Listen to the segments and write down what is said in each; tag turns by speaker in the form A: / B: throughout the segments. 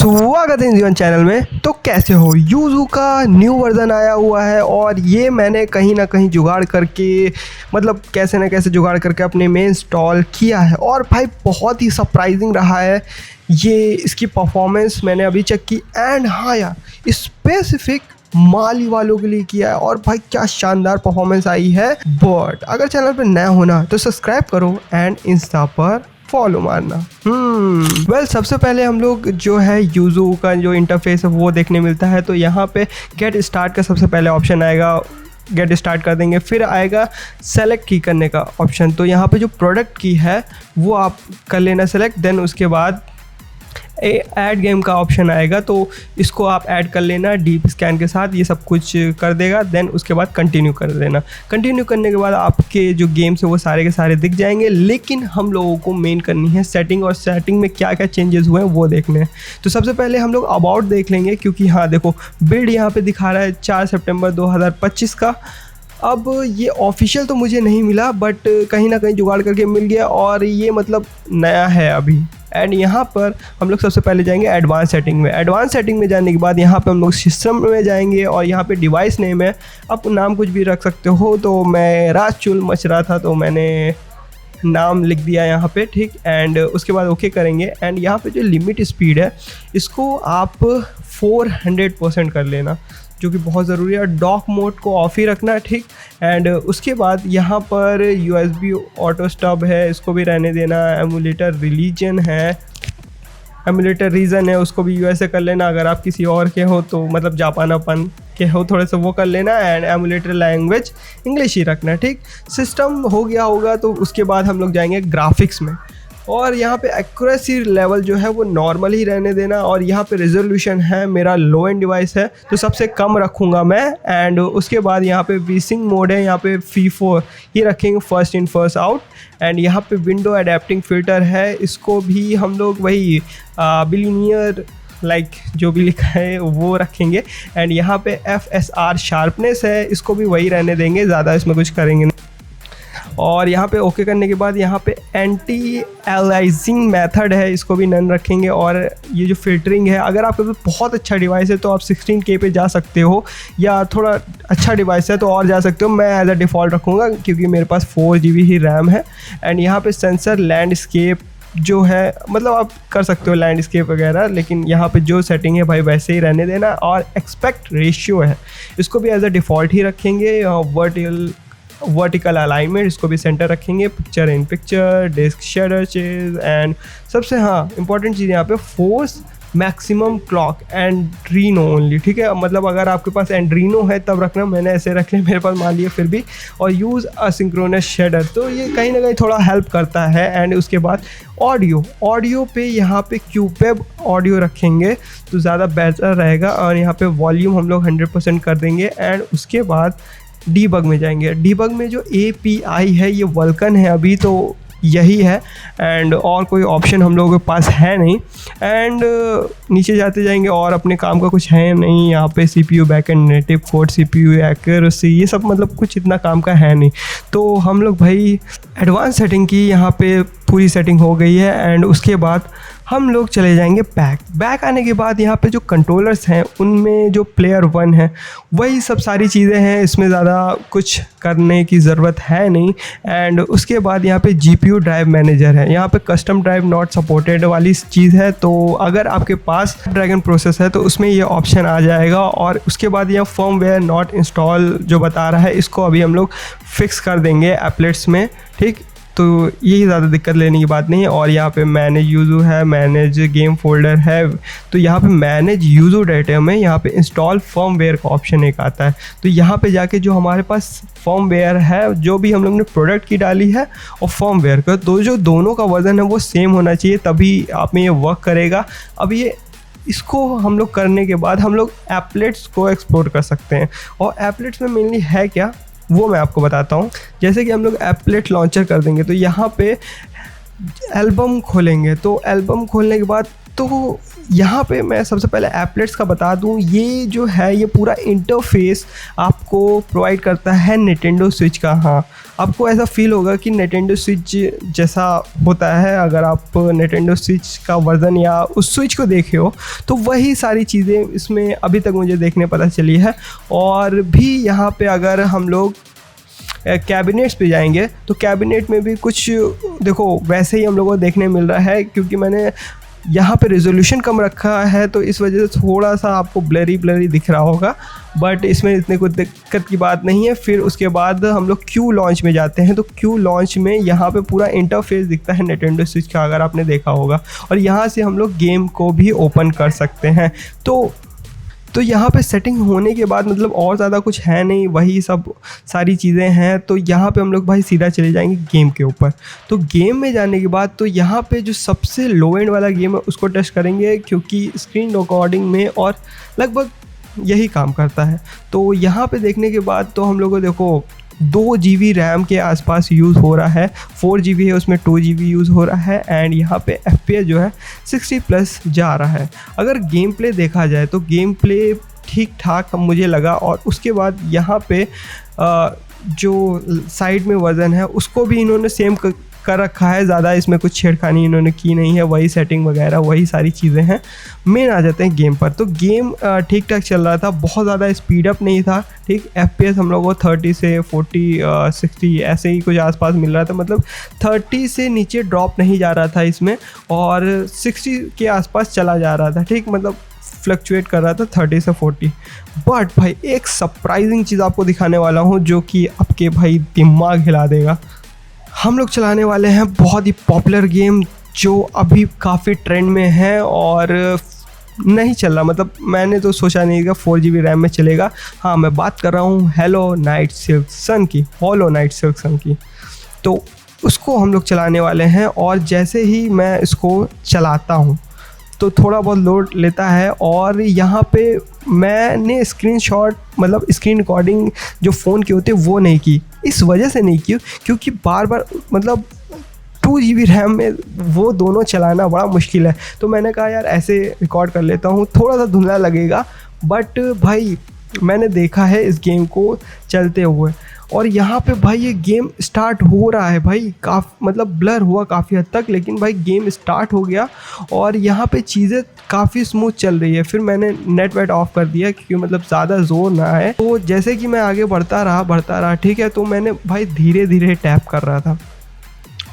A: स्वागत है जीवन चैनल में। तो कैसे हो? यूज़ू का न्यू वर्ज़न आया हुआ है और ये मैंने कहीं ना कहीं जुगाड़ करके मतलब कैसे ना कैसे जुगाड़ करके अपने में इंस्टॉल किया है और भाई बहुत ही सरप्राइजिंग रहा है ये इसकी परफॉर्मेंस। मैंने अभी चेक की एंड हाँ यार स्पेसिफिक माली वालों के लिए किया है और भाई क्या शानदार परफॉर्मेंस आई है। बट अगर चैनल पर नया होना तो सब्सक्राइब करो एंड इंस्टा पर फॉलो मारना। वेल सबसे पहले हम लोग जो है यूज़ू का जो इंटरफेस है वो देखने मिलता है। तो यहाँ पे गेट स्टार्ट का सबसे पहले ऑप्शन आएगा, गेट स्टार्ट कर देंगे। फिर आएगा सेलेक्ट की करने का ऑप्शन। तो यहाँ पे जो प्रोडक्ट की है वो आप कर लेना सेलेक्ट। देन उसके बाद ऐड गेम का ऑप्शन आएगा तो इसको आप ऐड कर लेना डीप स्कैन के साथ, ये सब कुछ कर देगा। देन उसके बाद कंटिन्यू कर देना। कंटिन्यू करने के बाद आपके जो गेम्स है वो सारे के सारे दिख जाएंगे। लेकिन हम लोगों को मेन करनी है सेटिंग, और सेटिंग में क्या क्या चेंजेस हुए हैं वो देखने हैं। तो सबसे पहले हम लोग अबाउट देख लेंगे, क्योंकि हाँ देखो बिल्ड यहाँ पे दिखा रहा है 4 सितंबर 2025 का। अब ये ऑफिशियल तो मुझे नहीं मिला बट कहीं ना कहीं जुगाड़ करके मिल गया और ये मतलब नया है अभी। एंड यहाँ पर हम लोग सबसे पहले जाएंगे एडवांस सेटिंग में। एडवांस सेटिंग में जाने के बाद यहाँ पे हम लोग सिस्टम में जाएंगे और यहाँ पे डिवाइस नेम है, आप नाम कुछ भी रख सकते हो। तो मैं राजचुल मच रहा था तो मैंने नाम लिख दिया यहाँ पे, ठीक। एंड उसके बाद ओके करेंगे। एंड यहाँ पे जो लिमिट स्पीड है इसको आप 400% कर लेना, जो कि बहुत ज़रूरी है। डॉक मोड को ऑफ ही रखना, ठीक। एंड उसके बाद यहाँ पर USB ऑटो स्टॉप है, इसको भी रहने देना। एमुलेटर रिलीजन है, एमुलेटर रीजन है, उसको भी USA कर लेना। अगर आप किसी और के हो तो मतलब जापानापन के हो थोड़े से वो कर लेना। एंड एमुलेटर लैंग्वेज इंग्लिश ही रखना, ठीक। सिस्टम हो गया होगा तो उसके बाद हम लोग जाएंगे ग्राफिक्स में और यहाँ पे एक्यूरेसी लेवल जो है वो नॉर्मल ही रहने देना। और यहाँ पे रेजोल्यूशन है, मेरा लो एंड डिवाइस है तो सबसे कम रखूँगा मैं। एंड उसके बाद यहाँ पे वीसिंग मोड है, यहाँ पे FIFO ये रखेंगे, first in first out. And यहाँ पे विंडो अडेप्टिंग फिल्टर है, इसको भी हम लोग वही बिलीनियर लाइक जो भी लिखा है वो रखेंगे। एंड यहाँ पे FSR शार्पनेस है, इसको भी वही रहने देंगे, ज़्यादा इसमें कुछ करेंगे नहीं। और यहाँ पे ओके करने के बाद यहाँ पे एंटी एलाइजिंग मेथड है, इसको भी नन रखेंगे। और ये जो फिल्टरिंग है, अगर आपके पास बहुत अच्छा डिवाइस है तो आप 16K पे जा सकते हो, या थोड़ा अच्छा डिवाइस है तो और जा सकते हो। मैं एज अ डिफ़ॉल्ट रखूँगा क्योंकि मेरे पास 4GB ही रैम है। एंड यहाँ पे सेंसर लैंडस्केप जो है, मतलब आप कर सकते हो लैंडस्केप वगैरह, लेकिन यहाँ पे जो सेटिंग है भाई वैसे ही रहने देना। और एक्सपेक्ट रेशियो है, इसको भी एज अ डिफ़ॉल्ट ही रखेंगे। वर्टिकल अलाइनमेंट, इसको भी सेंटर रखेंगे। पिक्चर इन पिक्चर, डिस्क शेडर्चेज। एंड सबसे हाँ इंपॉर्टेंट चीज़ यहाँ पे फोर्स मैक्सिमम क्लॉक एंड्रीनो ओनली, ठीक है। मतलब अगर आपके पास एंड्रीनो है तब रखना, मैंने ऐसे रख लिया, मेरे पास मान लिया फिर भी। और यूज़ असिंक्रोनस शेडर, तो ये कहीं ना कहीं थोड़ा हेल्प करता है। एंड उसके बाद ऑडियो पे यहाँ पे क्यूपेब ऑडियो रखेंगे तो ज़्यादा बेहतर रहेगा। और यहाँ पे वॉल्यूम हम लोग 100% कर देंगे। एंड उसके बाद डीबग में जाएंगे। डीबग में जो API है ये वल्कन है अभी, तो यही है। एंड और कोई ऑप्शन हम लोगों के पास है नहीं। एंड नीचे जाते जाएंगे और अपने काम का कुछ है नहीं। यहाँ पे CPU backend native code, CPU accuracy, ये सब मतलब कुछ इतना काम का है नहीं। तो हम लोग भाई एडवांस सेटिंग की यहाँ पे पूरी सेटिंग हो गई है। एंड उसके बाद हम लोग चले जाएंगे बैक आने के बाद यहाँ पे जो कंट्रोलर्स हैं उनमें जो प्लेयर 1 है वही सब सारी चीज़ें हैं, इसमें ज़्यादा कुछ करने की ज़रूरत है नहीं। एंड उसके बाद यहाँ पे GPU ड्राइव मैनेजर है, यहाँ पे कस्टम ड्राइव नॉट सपोर्टेड वाली चीज़ है। तो अगर आपके पास ड्रैगन प्रोसेस है तो उसमें ये ऑप्शन आ जाएगा। और उसके बाद यहाँ फर्मवेयर नॉट इंस्टॉल जो बता रहा है, इसको अभी हम लोग फिक्स कर देंगे एप्लेट्स में, ठीक। तो यही ज़्यादा दिक्कत लेने की बात नहीं है। और यहाँ पे मैनेज यूज़ू है, मैनेज गेम फोल्डर है। तो यहाँ पे मैनेज यूज़ू डाटा में यहाँ पे इंस्टॉल फर्मवेयर का ऑप्शन एक आता है। तो यहाँ पे जाके जो हमारे पास फर्मवेयर है, जो भी हम लोग ने प्रोडक्ट की डाली है और फर्मवेयर का, तो जो दोनों का वज़न है वो सेम होना चाहिए, तभी आप में ये वर्क करेगा। अब ये इसको हम लोग करने के बाद हम लोग एप्लेट्स को एक्सप्लोर कर सकते हैं। और एप्लेट्स में मेनली है क्या वो मैं आपको बताता हूँ। जैसे कि हम लोग एप्लेट लॉन्चर कर देंगे तो यहाँ पे एल्बम खोलेंगे। तो एल्बम खोलने के बाद तो यहाँ पे मैं सबसे पहले एप्लेट्स का बता दूँ, ये जो है ये पूरा इंटरफेस आपको प्रोवाइड करता है निंटेंडो स्विच का। हाँ, आपको ऐसा फील होगा कि निंटेंडो स्विच जैसा होता है। अगर आप निंटेंडो स्विच का वर्ज़न या उस स्विच को देखे हो तो वही सारी चीज़ें इसमें अभी तक मुझे देखने पता चली है। और भी यहाँ पे अगर हम लोग कैबिनेट्स पे जाएंगे तो कैबिनेट में भी कुछ देखो वैसे ही हम लोगों को देखने मिल रहा है, क्योंकि मैंने यहाँ पे रेजोल्यूशन कम रखा है तो इस वजह से थोड़ा सा आपको ब्लरी दिख रहा होगा, बट इसमें इतनी कोई दिक्कत की बात नहीं है। फिर उसके बाद हम लोग क्यू लॉन्च में जाते हैं, तो क्यू लॉन्च में यहाँ पे पूरा इंटरफेस दिखता है निंटेंडो स्विच का, अगर आपने देखा होगा। और यहाँ से हम लोग गेम को भी ओपन कर सकते हैं। तो यहाँ पे सेटिंग होने के बाद मतलब और ज़्यादा कुछ है नहीं, वही सब सारी चीज़ें हैं। तो यहाँ पे हम लोग भाई सीधा चले जाएंगे गेम के ऊपर। तो गेम में जाने के बाद तो यहाँ पे जो सबसे लो एंड वाला गेम है उसको टेस्ट करेंगे, क्योंकि स्क्रीन रिकॉर्डिंग में और लगभग यही काम करता है। तो यहाँ पे देखने के बाद तो हम लोग को देखो 2 GB रैम के आसपास यूज़ हो रहा है, 4 GB है उसमें 2 GB यूज़ हो रहा है। एंड यहाँ पे FPS जो है 60+ जा रहा है। अगर गेम प्ले देखा जाए तो गेम प्ले ठीक ठाक मुझे लगा। और उसके बाद यहाँ पे जो साइड में वर्जन है उसको भी इन्होंने सेम कर रखा है, ज़्यादा इसमें कुछ छेड़खानी इन्होंने की नहीं है, वही सेटिंग वगैरह वही सारी चीज़ें हैं। मेन आ जाते हैं गेम पर। तो गेम ठीक ठाक चल रहा था, बहुत ज़्यादा स्पीड अप नहीं था। ठीक, FPS हम लोगों को 30 से 40 60 ऐसे ही कुछ आसपास मिल रहा था, मतलब 30 से नीचे ड्रॉप नहीं जा रहा था इसमें, और 60 के आसपास चला जा रहा था। ठीक, मतलब फ्लक्चुएट कर रहा था 30 से 40। बट भाई एक सरप्राइजिंग चीज़ आपको दिखाने वाला हूँ जो कि आपके भाई दिमाग हिला देगा। हम लोग चलाने वाले हैं बहुत ही पॉपुलर गेम जो अभी काफ़ी ट्रेंड में है और नहीं चल रहा, मतलब मैंने तो सोचा नहीं कि 4 GB रैम में चलेगा। हाँ, मैं बात कर रहा हूँ हॉलो नाइट सिल्क सन की। तो उसको हम लोग चलाने वाले हैं, और जैसे ही मैं इसको चलाता हूँ तो थोड़ा बहुत लोड लेता है। और यहाँ पे मैंने स्क्रीनशॉट मतलब स्क्रीन रिकॉर्डिंग जो फ़ोन की होती है वो नहीं की, इस वजह से नहीं की क्योंकि बार बार मतलब 2 GB रैम में वो दोनों चलाना बड़ा मुश्किल है। तो मैंने कहा यार ऐसे रिकॉर्ड कर लेता हूँ, थोड़ा सा धुंधला लगेगा, बट भाई मैंने देखा है इस गेम को चलते हुए। और यहाँ पे भाई ये गेम स्टार्ट हो रहा है भाई, मतलब ब्लर हुआ काफ़ी हद तक, लेकिन भाई गेम स्टार्ट हो गया और यहाँ पे चीज़ें काफ़ी स्मूथ चल रही है। फिर मैंने नेट वेट ऑफ कर दिया क्योंकि मतलब ज़्यादा ज़ोर ना आए। तो जैसे कि मैं आगे बढ़ता रहा ठीक है, तो मैंने भाई धीरे धीरे टैप कर रहा था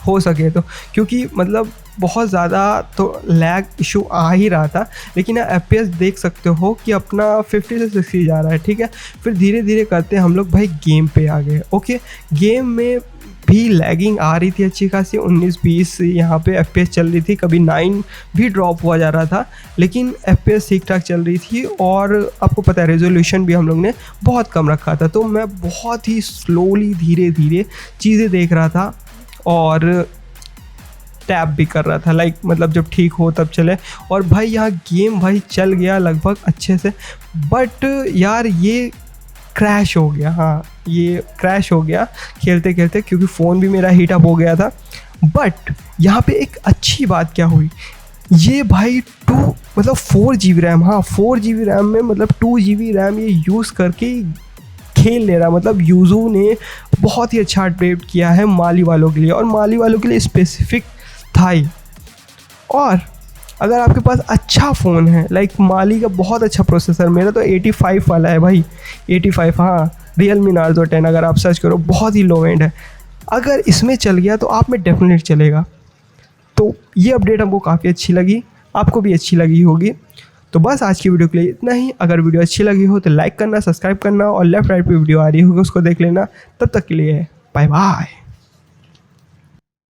A: हो सके तो, क्योंकि मतलब बहुत ज़्यादा तो लैग इशू आ ही रहा था। लेकिन FPS देख सकते हो कि अपना 50 से 60 जा रहा है। ठीक है, फिर धीरे धीरे करते हम लोग भाई गेम पे आ गए। ओके, गेम में भी लैगिंग आ रही थी अच्छी खासी, 19-20 यहाँ पे FPS चल रही थी, कभी 9 भी ड्रॉप हुआ जा रहा था, लेकिन FPS ठीक ठाक चल रही थी। और आपको पता है रेजोल्यूशन भी हम लोग ने बहुत कम रखा था, तो मैं बहुत ही स्लोली धीरे धीरे चीज़ें देख रहा था और टैप भी कर रहा था, लाइक मतलब जब ठीक हो तब चले। और भाई यहाँ गेम भाई चल गया लगभग अच्छे से, बट यार ये क्रैश हो गया। हाँ, ये क्रैश हो गया खेलते खेलते, क्योंकि फ़ोन भी मेरा हीट अप हो गया था। बट यहाँ पे एक अच्छी बात क्या हुई, ये भाई 4 GB रैम, हाँ 4 GB रैम में मतलब 2 GB रैम ये यूज़ करके खेल ले रहा। मतलब यूज़ू ने बहुत ही अच्छा अपडेट किया है माली वालों के लिए, और माली वालों के लिए स्पेसिफिक था ही। और अगर आपके पास अच्छा फ़ोन है, लाइक माली का बहुत अच्छा प्रोसेसर, मेरा तो 85 वाला है भाई, 85, हाँ Realme Narzo 10 अगर आप सर्च करो बहुत ही लो एंड है। अगर इसमें चल गया तो आप में डेफिनेट चलेगा। तो ये अपडेट हमको काफ़ी अच्छी लगी, आपको भी अच्छी लगी होगी। तो बस आज की वीडियो के लिए इतना ही। अगर वीडियो अच्छी लगी हो तो लाइक करना, सब्सक्राइब करना, और लेफ्ट राइट पे वीडियो आ रही होगी उसको देख लेना। तब तक के लिए बाय बाय।